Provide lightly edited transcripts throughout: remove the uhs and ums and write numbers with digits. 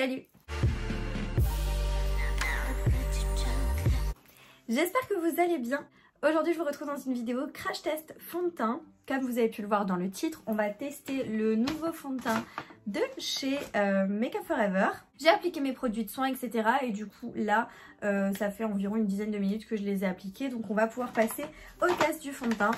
Salut! J'espère que vous allez bien. Aujourd'hui je vous retrouve dans une vidéo crash test fond de teint. Comme vous avez pu le voir dans le titre, on va tester le nouveau fond de teint de chez Make Up For Ever. J'ai appliqué mes produits de soins, etc. Et du coup là, ça fait environ une dizaine de minutes que je les ai appliqués. Donc on va pouvoir passer au test du fond de teint.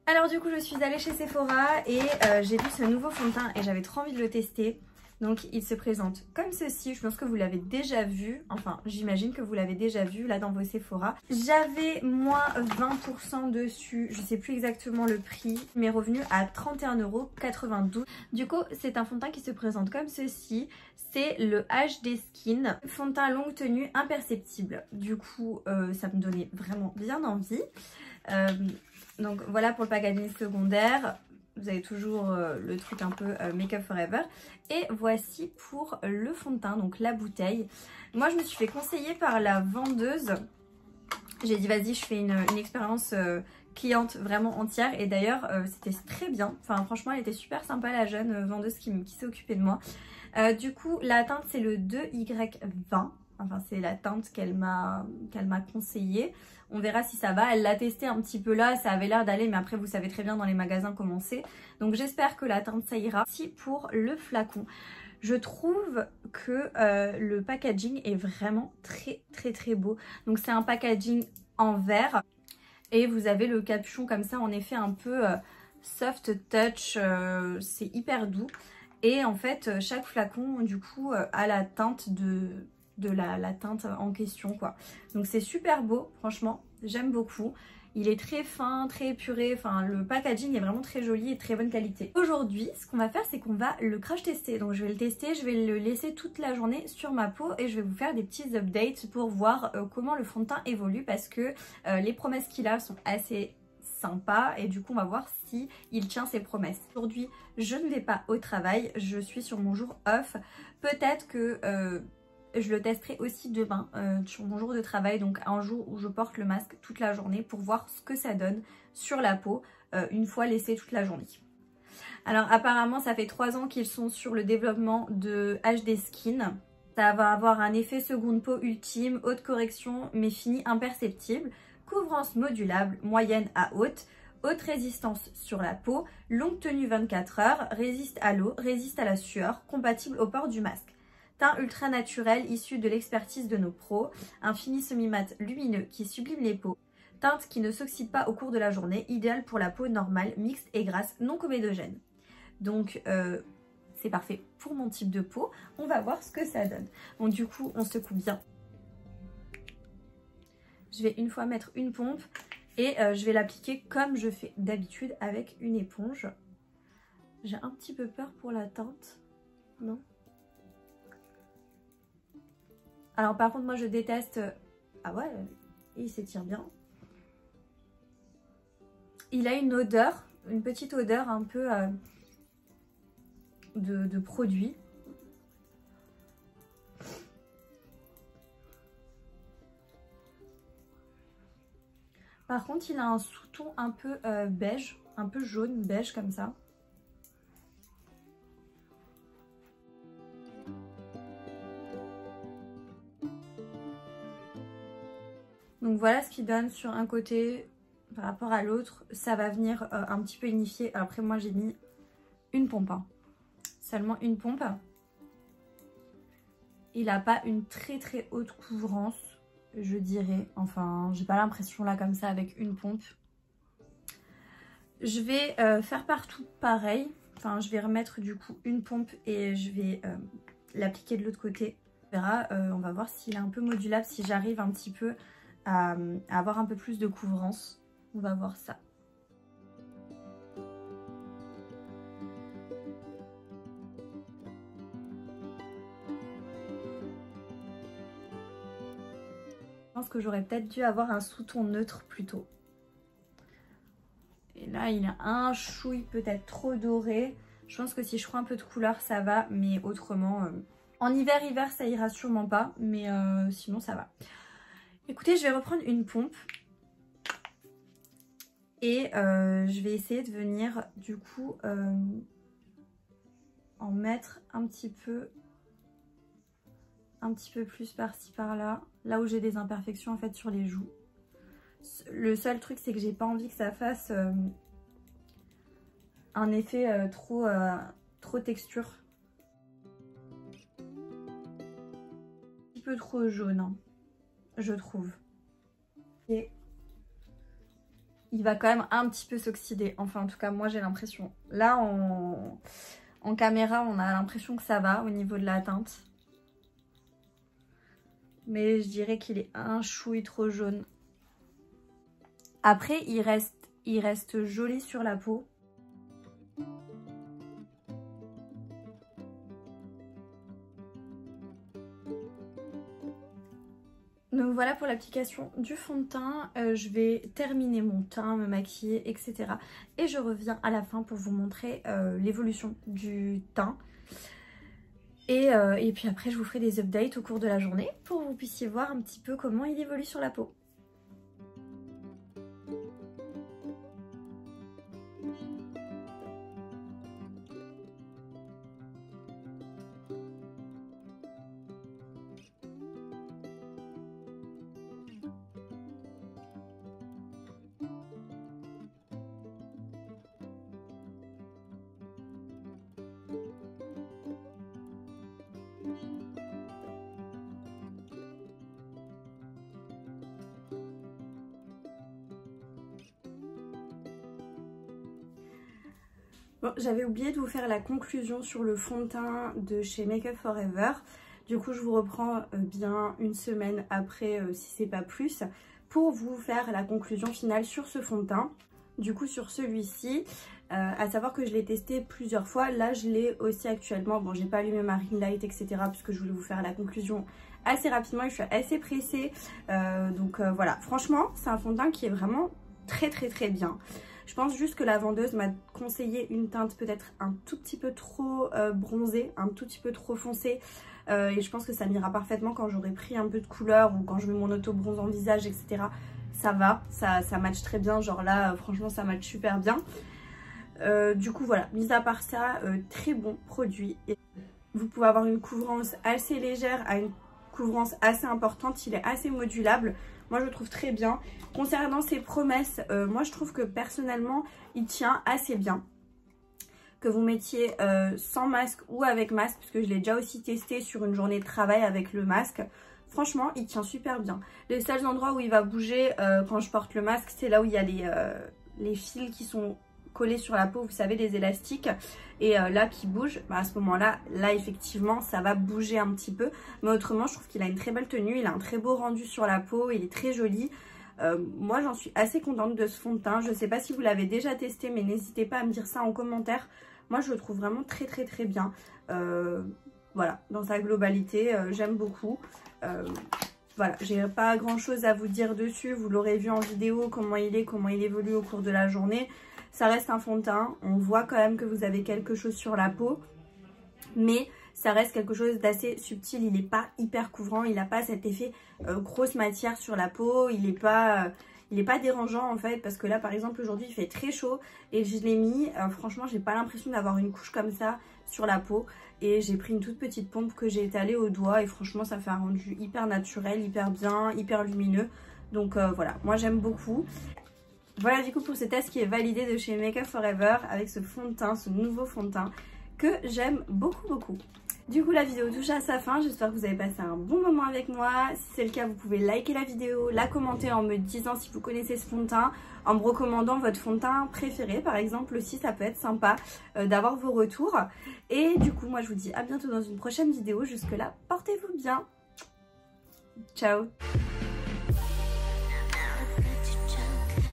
Alors du coup je suis allée chez Sephora et j'ai vu ce nouveau fond de teint et j'avais trop envie de le tester. Donc il se présente comme ceci, je pense que vous l'avez déjà vu, enfin j'imagine que vous l'avez déjà vu là dans vos Sephora. J'avais moins 20% dessus, je sais plus exactement le prix, mais revenu à 31,92 €. Du coup c'est un fond de teint qui se présente comme ceci, c'est le HD Skin, fond de teint longue tenue imperceptible. Du coup ça me donnait vraiment bien envie. Donc voilà pour le packaging secondaire. Vous avez toujours le truc un peu Make Up For Ever. Et voici pour le fond de teint, donc la bouteille. Moi je me suis fait conseiller par la vendeuse. J'ai dit vas-y je fais une expérience cliente vraiment entière. Et d'ailleurs c'était très bien. Enfin franchement elle était super sympa la jeune vendeuse qui s'est occupée de moi. Du coup la teinte c'est le 2Y20. Enfin c'est la teinte qu'elle m'a conseillée. On verra si ça va. Elle l'a testé un petit peu là, ça avait l'air d'aller, mais après vous savez très bien dans les magasins comment c'est. Donc j'espère que la teinte ça ira. Si pour le flacon, je trouve que le packaging est vraiment très beau. Donc c'est un packaging en verre et vous avez le capuchon comme ça en effet un peu soft touch, c'est hyper doux. Et en fait chaque flacon du coup a la teinte de la teinte en question quoi. Donc c'est super beau, franchement j'aime beaucoup. Il est très fin, très épuré, enfin le packaging est vraiment très joli et très bonne qualité. Aujourd'hui ce qu'on va faire c'est qu'on va le crash tester. Donc je vais le tester, je vais le laisser toute la journée sur ma peau et je vais vous faire des petits updates pour voir comment le fond de teint évolue, parce que les promesses qu'il a sont assez sympa et du coup on va voir si il tient ses promesses. Aujourd'hui je ne vais pas au travail, je suis sur mon jour off. Peut-être que je le testerai aussi demain sur mon jour de travail, donc un jour où je porte le masque toute la journée pour voir ce que ça donne sur la peau une fois laissé toute la journée. Alors apparemment ça fait 3 ans qu'ils sont sur le développement de HD Skin. Ça va avoir un effet seconde peau ultime, haute correction mais fini imperceptible, couvrance modulable, moyenne à haute, haute résistance sur la peau, longue tenue 24 heures, résiste à l'eau, résiste à la sueur, compatible au port du masque. Teint ultra naturel issu de l'expertise de nos pros, un fini semi-mat lumineux qui sublime les peaux, teinte qui ne s'oxyde pas au cours de la journée, idéal pour la peau normale, mixte et grasse, non comédogène. Donc c'est parfait pour mon type de peau, on va voir ce que ça donne. Bon du coup on secoue bien. Je vais une fois mettre une pompe et je vais l'appliquer comme je fais d'habitude avec une éponge. J'ai un petit peu peur pour la teinte, non ? Alors par contre moi je déteste... Ah ouais, il s'étire bien. Il a une odeur, une petite odeur un peu de produit. Par contre il a un sous-ton un peu beige, un peu jaune, beige comme ça. Donc voilà ce qu'il donne sur un côté par rapport à l'autre. Ça va venir un petit peu unifier. Après moi j'ai mis une pompe, hein. Seulement une pompe. Il n'a pas une très haute couvrance, je dirais. Enfin j'ai pas l'impression là comme ça avec une pompe. Je vais faire partout pareil. Enfin je vais remettre du coup une pompe et je vais l'appliquer de l'autre côté. On verra, on va voir s'il est un peu modulable, si j'arrive un petit peu à avoir un peu plus de couvrance. On va voir ça. Je pense que j'aurais peut-être dû avoir un sous-ton neutre plutôt. Et là il a un chouille peut-être trop doré. Je pense que si je prends un peu de couleur ça va, mais autrement en hiver ça ira sûrement pas, mais sinon ça va. Écoutez, je vais reprendre une pompe et je vais essayer de venir du coup en mettre un petit peu plus par-ci par-là, là où j'ai des imperfections en fait sur les joues. Le seul truc c'est que j'ai pas envie que ça fasse un effet trop texture. Un petit peu trop jaune, hein, je trouve. Et il va quand même un petit peu s'oxyder. Enfin en tout cas moi j'ai l'impression. Là en caméra on a l'impression que ça va au niveau de la teinte. Mais je dirais qu'il est un chouï trop jaune. Après il reste joli sur la peau. Donc voilà pour l'application du fond de teint. Je vais terminer mon teint, me maquiller, etc. Et je reviens à la fin pour vous montrer l'évolution du teint. Et puis après je vous ferai des updates au cours de la journée pour que vous puissiez voir un petit peu comment il évolue sur la peau. Bon, j'avais oublié de vous faire la conclusion sur le fond de teint de chez Make Up For Ever. Du coup, je vous reprends bien une semaine après, si c'est pas plus, pour vous faire la conclusion finale sur ce fond de teint. Du coup, sur celui-ci, à savoir que je l'ai testé plusieurs fois. Là, je l'ai aussi actuellement. Bon, j'ai pas allumé ma ring light, etc. puisque je voulais vous faire la conclusion assez rapidement et je suis assez pressée. Donc voilà, franchement, c'est un fond de teint qui est vraiment très bien. Je pense juste que la vendeuse m'a conseillé une teinte peut-être un tout petit peu trop bronzée, un tout petit peu trop foncée. Et je pense que ça m'ira parfaitement quand j'aurai pris un peu de couleur ou quand je mets mon auto-bronze en visage, etc. Ça va, ça match très bien. Genre là, franchement, ça match super bien. Du coup, voilà, mis à part ça, très bon produit. Et vous pouvez avoir une couvrance assez légère à une couvrance assez importante. Il est assez modulable. Moi je le trouve très bien. Concernant ses promesses, moi je trouve que personnellement il tient assez bien. Que vous mettiez sans masque ou avec masque, puisque je l'ai déjà aussi testé sur une journée de travail avec le masque. Franchement il tient super bien. Les seuls endroits où il va bouger quand je porte le masque, c'est là où il y a les fils qui sont collés sur la peau, vous savez, les élastiques, et là qui bouge, bah à ce moment là effectivement ça va bouger un petit peu, mais autrement je trouve qu'il a une très belle tenue, il a un très beau rendu sur la peau, il est très joli. Moi j'en suis assez contente de ce fond de teint. Je sais pas si vous l'avez déjà testé, mais n'hésitez pas à me dire ça en commentaire. Moi je le trouve vraiment très bien. Voilà, dans sa globalité, j'aime beaucoup. Voilà, j'ai pas grand chose à vous dire dessus, vous l'aurez vu en vidéo, comment il évolue au cours de la journée. Ça reste un fond de teint, on voit quand même que vous avez quelque chose sur la peau, mais ça reste quelque chose d'assez subtil. Il n'est pas hyper couvrant, il n'a pas cet effet grosse matière sur la peau, il n'est pas dérangeant en fait, parce que là par exemple aujourd'hui il fait très chaud et je l'ai mis, franchement j'ai pas l'impression d'avoir une couche comme ça sur la peau, et j'ai pris une toute petite pompe que j'ai étalée au doigt et franchement ça fait un rendu hyper naturel, hyper bien, hyper lumineux. Donc voilà, moi j'aime beaucoup. Voilà du coup pour ce test qui est validé de chez Make Up For Ever avec ce fond de teint, ce nouveau fond de teint que j'aime beaucoup. Du coup la vidéo touche à sa fin, j'espère que vous avez passé un bon moment avec moi. Si c'est le cas, vous pouvez liker la vidéo, la commenter en me disant si vous connaissez ce fond de teint, en me recommandant votre fond de teint préféré par exemple aussi, ça peut être sympa d'avoir vos retours. Et du coup moi je vous dis à bientôt dans une prochaine vidéo, jusque là portez-vous bien, ciao.